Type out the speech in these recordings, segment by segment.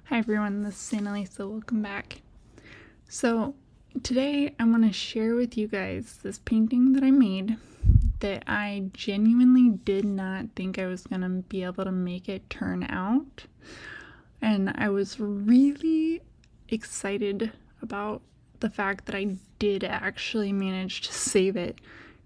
Hi everyone, this is Annalisa. Welcome back. So today I want to share with you guys this painting that I made that I genuinely did not think I was going to be able to make it turn out. And I was really excited about the fact that I did actually manage to save it,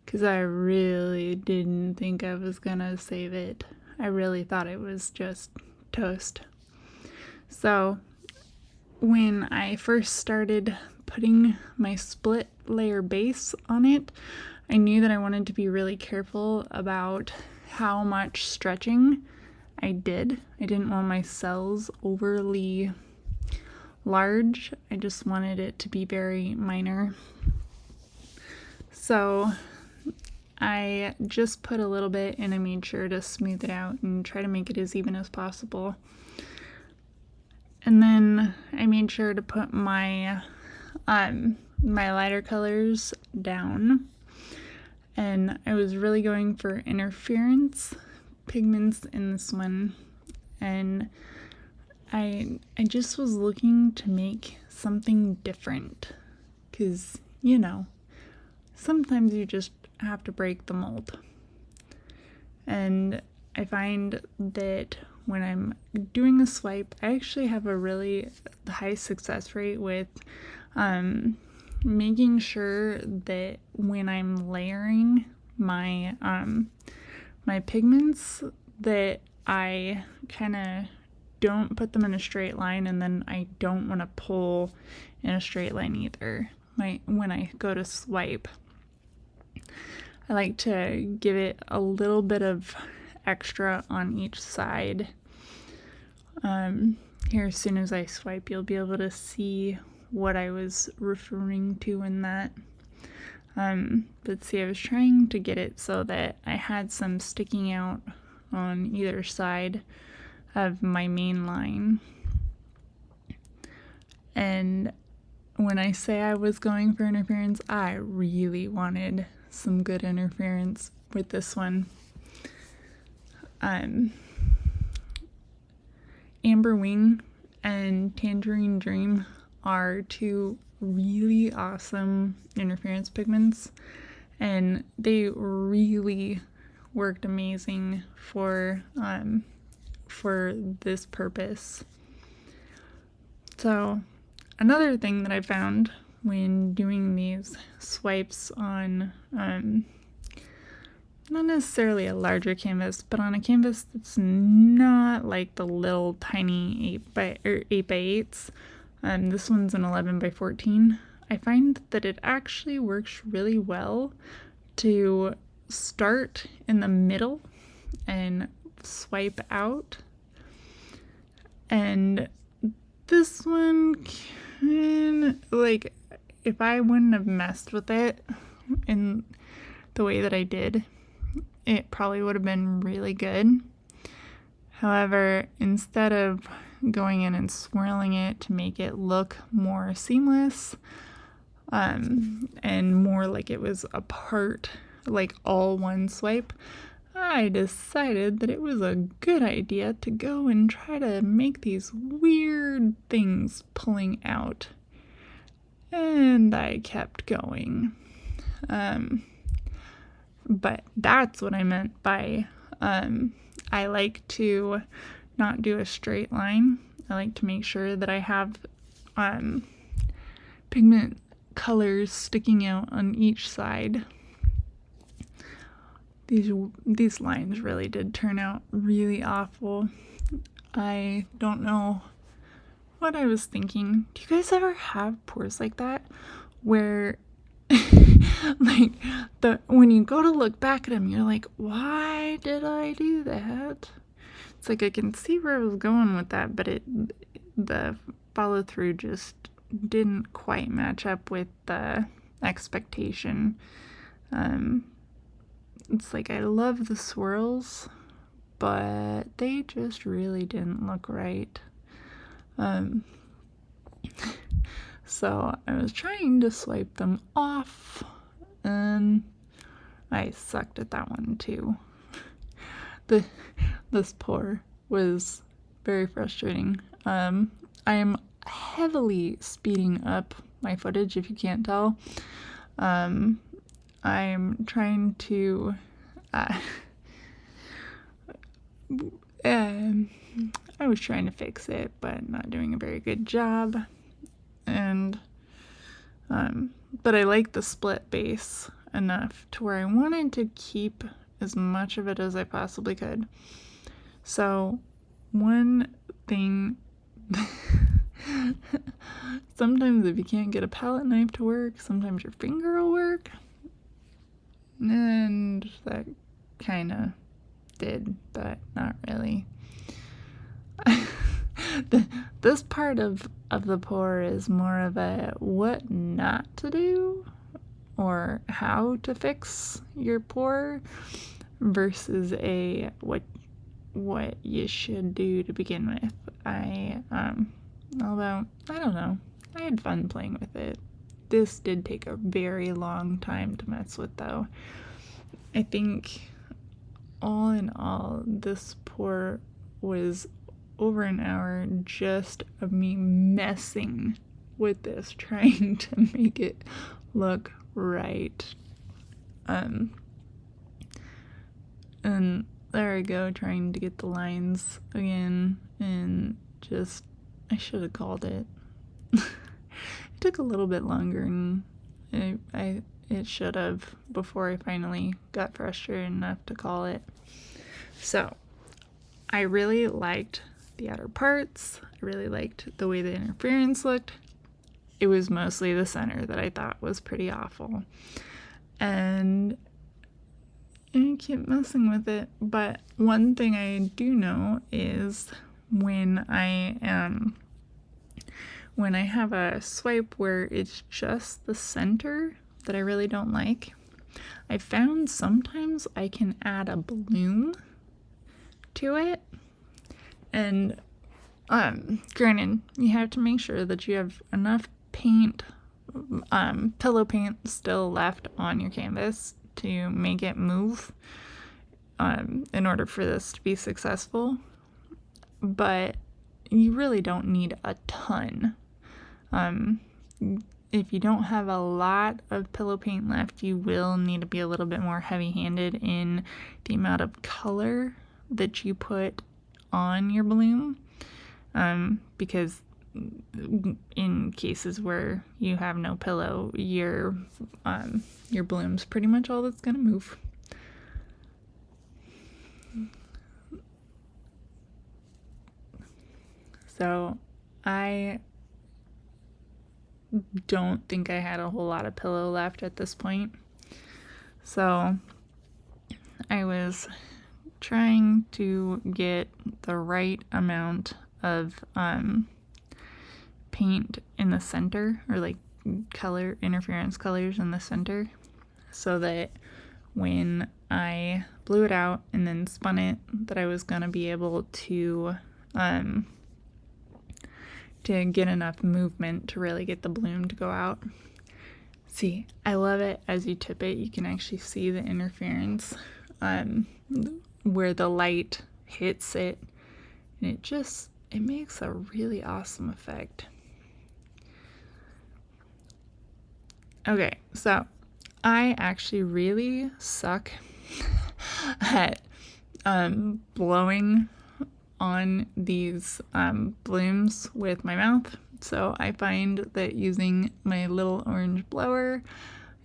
because I really didn't think I was going to save it. I really thought it was just toast. So when I first started putting my split layer base on it, I knew that I wanted to be really careful about how much stretching I did. I didn't want my cells overly large. I just wanted it to be very minor. So I just put a little bit and I made sure to smooth it out and try to make it as even as possible. And then I made sure to put my my lighter colors down, and I was really going for interference pigments in this one, and I just was looking to make something different, because sometimes you just have to break the mold. And I find that when I'm doing a swipe, I actually have a really high success rate with making sure that when I'm layering my my pigments, that I kind of don't put them in a straight line, and then I don't want to pull in a straight line either. When I go to swipe, I like to give it a little bit of extra on each side. Here, as soon as I swipe, you'll be able to see what I was referring to in that. But see, I was trying to get it so that I had some sticking out on either side of my main line. And when I say I was going for interference, I really wanted some good interference with this one. Amber Wing and Tangerine Dream are two really awesome interference pigments, and they really worked amazing for this purpose. So another thing that I found when doing these swipes on not necessarily a larger canvas, but on a canvas that's not like the little tiny 8x8s. This one's an 11x14. I find that it actually works really well to start in the middle and swipe out. And this one if I wouldn't have messed with it in the way that I did, it probably would have been really good. However, instead of going in and swirling it to make it look more seamless, and more like it was a part, like all one swipe, I decided that it was a good idea to go and try to make these weird things pulling out. And I kept going. But that's what I meant by I like to not do a straight line. I like to make sure that I have pigment colors sticking out on each side. These lines really did turn out really awful. I don't know what I was thinking. Do you guys ever have pours like that where when you go to look back at them, you're like, why did I do that? It's like I can see where I was going with that, but the follow through just didn't quite match up with the expectation. It's like I love the swirls, but they just really didn't look right. So I was trying to swipe them off, and I sucked at that one too. This pour was very frustrating. I am heavily speeding up my footage, if you can't tell. I'm trying to I was trying to fix it, but not doing a very good job. And but I like the split base enough to where I wanted to keep as much of it as I possibly could. So one thing, sometimes if you can't get a palette knife to work, sometimes your finger will work. And that kind of did, but not really. This part of the pour is more of a what not to do or how to fix your pour versus a what you should do to begin with. Although I don't know, I had fun playing with it. This did take a very long time to mess with though. I think all in all, this pour was over an hour just of me messing with this, trying to make it look right. And there I go, trying to get the lines again, and just, I should have called it. It took a little bit longer, and it should have, before I finally got frustrated enough to call it. So, I really liked the outer parts. I really liked the way the interference looked. It was mostly the center that I thought was pretty awful. And I kept messing with it. But one thing I do know is when I have a swipe where it's just the center that I really don't like, I found sometimes I can add a bloom to it. And granted, you have to make sure that you have enough paint, pillow paint still left on your canvas to make it move in order for this to be successful. But you really don't need a ton. If you don't have a lot of pillow paint left, you will need to be a little bit more heavy-handed in the amount of color that you put on your bloom, because in cases where you have no pillow, your bloom's pretty much all that's gonna move. So I don't think I had a whole lot of pillow left at this point. So I was trying to get the right amount of paint in the center, or like color interference colors in the center, so that when I blew it out and then spun it, that I was gonna be able to get enough movement to really get the bloom to go out. See, I love it. As you tip it, you can actually see the interference where the light hits it, and it makes a really awesome effect. Okay, so I actually really suck at blowing on these blooms with my mouth, so I find that using my little orange blower,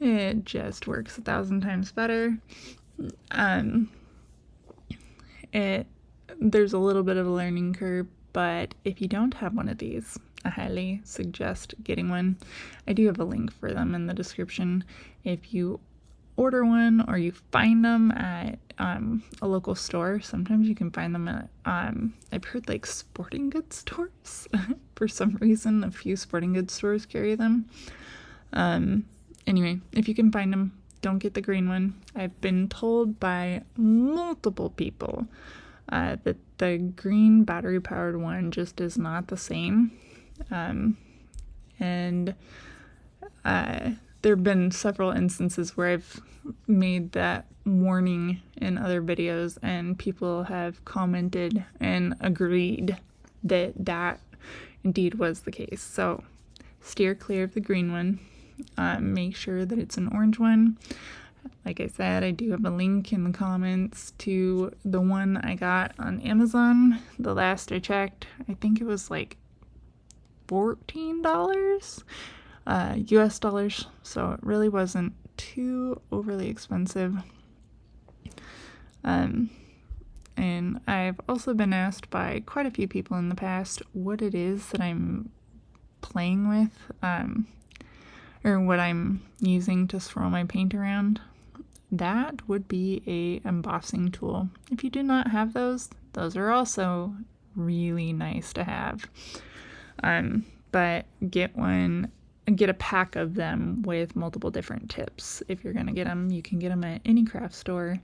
it just works 1,000 times better. There's a little bit of a learning curve, but if you don't have one of these, I highly suggest getting one. I do have a link for them in the description. If you order one or you find them at a local store, sometimes you can find them at I've heard like sporting goods stores. For some reason, a few sporting goods stores carry them. Anyway, if you can find them, don't get the green one. I've been told by multiple people that the green battery powered one just is not the same. And there have been several instances where I've made that warning in other videos, and people have commented and agreed that indeed was the case. So steer clear of the green one. Make sure that it's an orange one. Like I said, I do have a link in the comments to the one I got on Amazon. The last I checked, I think it was like $14 US dollars, so it really wasn't too overly expensive. And I've also been asked by quite a few people in the past what it is that I'm playing with, or what I'm using to swirl my paint around. That would be a embossing tool. If you do not have those are also really nice to have. But get a pack of them with multiple different tips. If you're gonna get them, you can get them at any craft store.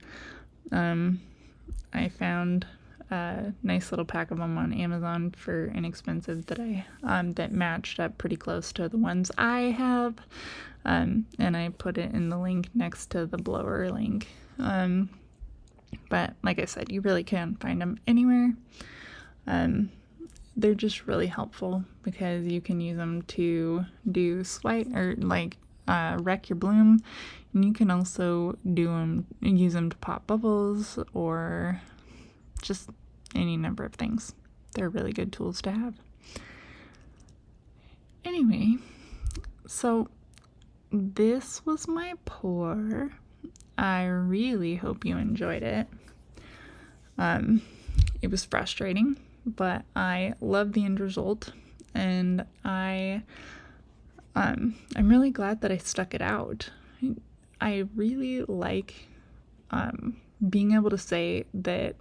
I found a nice little pack of them on Amazon for inexpensive that matched up pretty close to the ones I have. And I put it in the link next to the blower link. But like I said, you really can find them anywhere. They're just really helpful because you can use them to do swipe or wreck your bloom, and you can also use them to pop bubbles or just any number of things. They're really good tools to have. Anyway, so this was my pour. I really hope you enjoyed it. It was frustrating, but I love the end result, and I'm really glad that I stuck it out. I really like being able to say that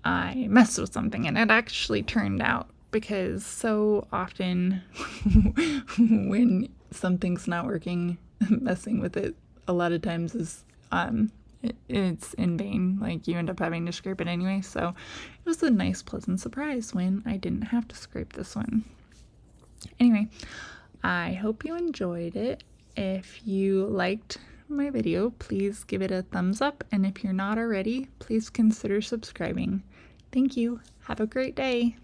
I messed with something and it actually turned out, because so often when something's not working, messing with it a lot of times is it's in vain. Like, you end up having to scrape it anyway. So it was a nice, pleasant surprise when I didn't have to scrape this one. Anyway, I hope you enjoyed it. If you liked my video, please give it a thumbs up, and if you're not already, please consider subscribing. Thank you. Have a great day.